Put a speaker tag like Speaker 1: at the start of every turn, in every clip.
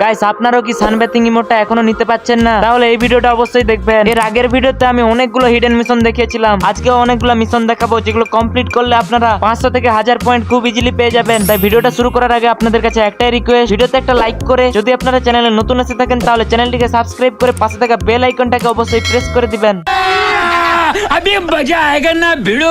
Speaker 1: Guys আপনারাও কি সানবেথিং ইমোটটা এখনো নিতে পাচ্ছেন না? তাহলে এই ভিডিওটা অবশ্যই দেখবেন। এর আগের ভিডিওতে আমি অনেকগুলো হিডেন মিশন দেখিয়েছিলাম, আজকেও অনেকগুলো মিশন দেখাবো যেগুলো কমপ্লিট করলে আপনারা 500 থেকে 1000 পয়েন্ট খুব ইজিলি পেয়ে যাবেন। তাই ভিডিওটা শুরু করার আগে আপনাদের কাছে একটাই রিকোয়েস্ট, ভিডিওতে একটা লাইক করে যদি আপনারা চ্যানেলে নতুন এসে থাকেন তাহলে চ্যানেলটিকে সাবস্ক্রাইব করে পাশে থাকা বেল আইকনটাকে অবশ্যই প্রেস করে দিবেন।
Speaker 2: अभी मजा आएगा ना भिड़ो।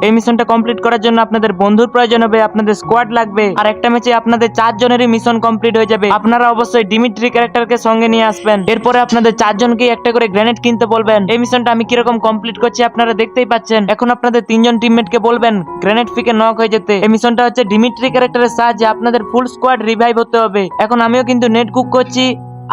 Speaker 1: এই মিশনটা কমপ্লিট করার জন্য আপনাদের বন্ধুর প্রয়োজন হবে, আপনাদের স্কোয়াড লাগবে, আর একটা ম্যাচে আপনাদের 4 জনেরই মিশন কমপ্লিট হয়ে যাবে। আপনারা অবশ্যই ডিমিট্রি ক্যারেক্টারকে সঙ্গে নিয়ে আসবেন। এরপরে আপনাদের 4 জনকেই একটা করে গ্রেনেড কিনতে বলবেন। এই মিশনটা আমি কিরকম কমপ্লিট করছি আপনারা দেখতেই পাচ্ছেন। এখন আপনাদের 3 জন টিমমেটকে বলবেন গ্রেনেড ফিকে নক হয়ে যেতে। এই মিশনটা হচ্ছে ডিমিট্রি ক্যারেক্টারের সাহায্যে আপনাদের ফুল স্কোয়াড রিভাইভ হতে হবে। এখন আমিও কিন্তু নেট কুক করছি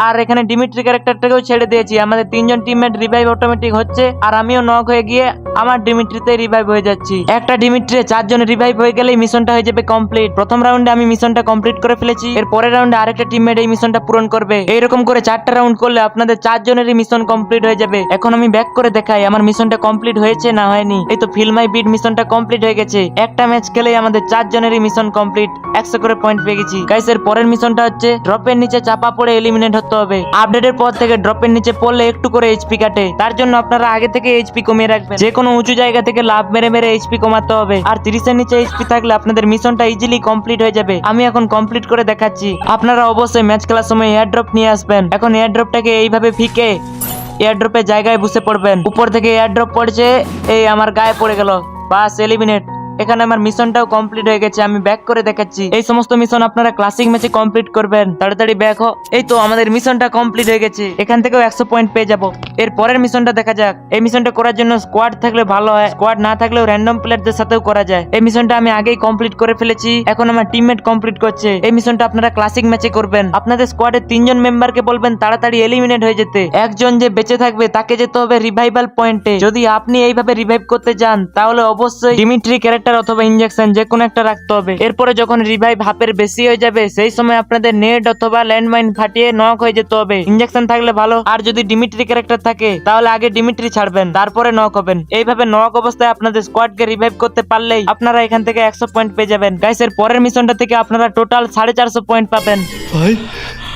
Speaker 1: আর এখানে ডিমিট্রি ক্যারেক্টারটাকেও ছেড়ে দিয়েছি। আমাদের 3 জন টিমমেট রিভাইভ অটোমেটিক হচ্ছে আর আমিও নক হয়ে গিয়ে আমার ডিমিট্রিতে রিভাইভ হয়ে যাচ্ছি। একটা ডিমিট্রি 4 জন রিভাইভ হয়ে গেলেই মিশনটা হয়ে যাবে কমপ্লিট। প্রথম রাউন্ডে আমি মিশনটা কমপ্লিট করে ফেলেছি, এর পরের রাউন্ডে আরেকটা টিমমেট এই মিশনটা পূরণ করবে। এইরকম করে 4টা রাউন্ড করলে আপনাদের 4 জনেরই মিশন কমপ্লিট হয়ে যাবে। এখন আমি ব্যাক করে দেখাই আমার মিশনটা কমপ্লিট হয়েছে না হয়নি। এই তো ফিল মাই বিট মিশনটা কমপ্লিট হয়ে গেছে। একটা ম্যাচ খেলেই আমাদের 4 জনেরই মিশন কমপ্লিট, 100 করে পয়েন্ট পেয়ে গেছি। গাইস এর পরের মিশনটা হচ্ছে ড্রপের নিচে চাপা পড়ে এলিমিনেট হতে হবে। আপডেটের পর থেকে ড্রপের নিচে পড়লে একটু করে এইচপি কাটে, তার জন্য আপনারা আগে থেকে এইচপি কমিয়ে রাখবেন। যে কোনো উঁচু জায়গা থেকে লাভ মেরে মেরে এইচপি কমাতে হবে। আর 30 এর নিচে এইচপি থাকলে আপনাদের মিশনটা ইজিলি কমপ্লিট হয়ে যাবে। আমি এখন কমপ্লিট করে দেখাচ্ছি। আপনারা অবশ্যই ম্যাচ খেলার সময় এয়ার ড্রপ নিয়ে আসবেন। এখন এয়ার ড্রপটাকে এইভাবে ফিকে এয়ার ড্রপের জায়গায় বসে পড়বেন। উপর থেকে এয়ার ড্রপ পড়ছে, এই আমার গায়ে পড়ে গেল, বাস এলিমিনেট। এখানে আমার মিশনটাও কমপ্লিট হয়ে গেছে। আমি ব্যাক করে দেখাচ্ছি। এই সমস্ত মিশন আপনারা ক্লাসিক ম্যাচে কমপ্লিট করবেন। তাড়াতাড়ি ব্যাক হো। এই তো আমাদের মিশনটা কমপ্লিট হয়ে গেছে। এখান থেকেও 100 পয়েন্ট পেয়ে যাব। এর পরের মিশনটা দেখা যাক। এই মিশনটা করার জন্য স্কোয়াড থাকলে ভালো হয়, স্কোয়াড না থাকলেও র্যান্ডম প্লেয়ারদের সাথেও করা যায়। এই মিশনটা আমি আগেই কমপ্লিট করে ফেলেছি, এখন আমার টিমমেট কমপ্লিট করছে। এই মিশনটা আপনারা ক্লাসিক ম্যাচে করবেন। আপনাদের স্কোয়াডের 3 জন মেম্বারকে বলবেন তাড়াতাড়ি এলিমিনেট হয়ে যেতে। একজন যে বেঁচে থাকবে তাকে যেতে হবে রিভাইভাল পয়েন্টে। যদি আপনি এইভাবে রিভাইভ করতে যান তাহলে অবশ্যই ডিমিট্রি ক্যারেক্টার অথবা ইনজেকশন যে কোনো একটা রাখতে হবে। এরপরে যখন রিভাইভ হাফের বেশি হয়ে যাবে সেই সময় আপনাদের নেট অথবা ল্যান্ডমাইন ফাটিয়ে নক হয়ে যেতে হবে। ইনজেকশন থাকলে ভালো, আর যদি ডিমিট্রি ক্যারেক্টার থাকে তাহলে আগে ডিমিট্রি ছাড়বেন তারপরে নক হবেন। এইভাবে নক অবস্থায় আপনাদের স্কোয়াডকে রিভাইভ করতে পারলেই আপনারা এখান থেকে 100 পয়েন্ট পেয়ে যাবেন। গাইস এর পরের মিশনটা থেকে আপনারা টোটাল 450 পয়েন্ট পাবেন।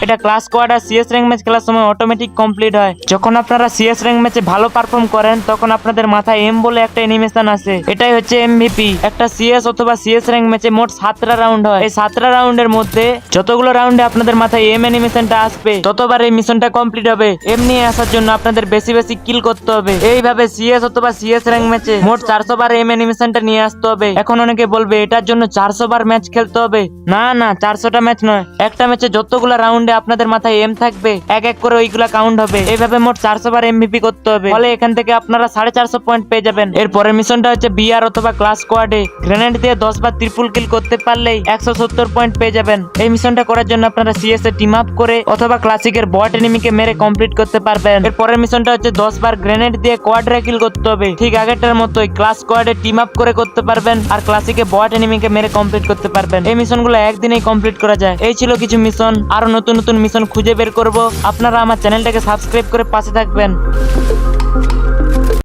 Speaker 1: এটা ক্লাস স্কোয়াড আর সিএস র্যাঙ্ক ম্যাচ খেলার সময় অটোমেটিক কমপ্লিট হয়। যখন আপনারা সিএস র্যাঙ্ক ম্যাচে ভালো পারফর্ম করেন তখন আপনাদের মাথায় এম বলে একটা অ্যানিমেশন আসে, এটাই হচ্ছে এমভিপি। একটা সিএস অথবা সিএস র্যাঙ্ক ম্যাচে মোট 7টা রাউন্ড হয়। এই 7টা রাউন্ডের মধ্যে যতগুলো রাউন্ডে আপনাদের মাথায় এম অ্যানিমেশনটা আসবে ততবার এই মিশনটা কমপ্লিট হবে। এম নিয়ে আসার জন্য আপনাদের বেশি বেশি কিল করতে হবে। এইভাবে সিএস অথবা সিএস র্যাঙ্ক ম্যাচে মোট 400 বার এম অ্যানিমেশনটা নিয়ে আসতে হবে। এখন অনেকে বলবে এটার জন্য 400 বার ম্যাচ খেলতে হবে। না না, 400টা ম্যাচ নয়, একটা ম্যাচে যতগুলো রাউন্ডে আপনাদের মাথায় এম থাকবে এক এক করে ওইগুলা কাউন্ট হবে। এইভাবে মোট 400 বার এমভিপি করতে হবে। ফলে এখান থেকে আপনারা 450 পয়েন্ট পেয়ে যাবেন। এর পরের মিশনটা হচ্ছে বিআর অথবা ক্লাস স্কোয়াডে গ্রেনেড দিয়ে 10 বার ট্রিপল কিল করতে পারলেই 170 পয়েন্ট পেয়ে যাবেন। এই মিশনটা করার জন্য আপনারা সিএস এ টিম আপ করে অথবা ক্লাসিকের বট এনিমিকে মেরে কমপ্লিট করতে পারবেন। এর পরের মিশনটা হচ্ছে 10 বার গ্রেনেড দিয়ে কোয়াড্রা কিল করতে হবে। ঠিক আগেরটার মতোই ক্লাস স্কোয়াডে টিম আপ করে করতে পারবেন আর ক্লাসিকে বট এনিমিকে মেরে কমপ্লিট করতে পারবেন। এই মিশনগুলো একদিনেই কমপ্লিট করা যায়। এই ছিল কিছু মিশন, আরো নতুন নতুন মিশন খুঁজে বের করব। আপনারা আমার চ্যানেলটাকে সাবস্ক্রাইব করে পাশে থাকবেন।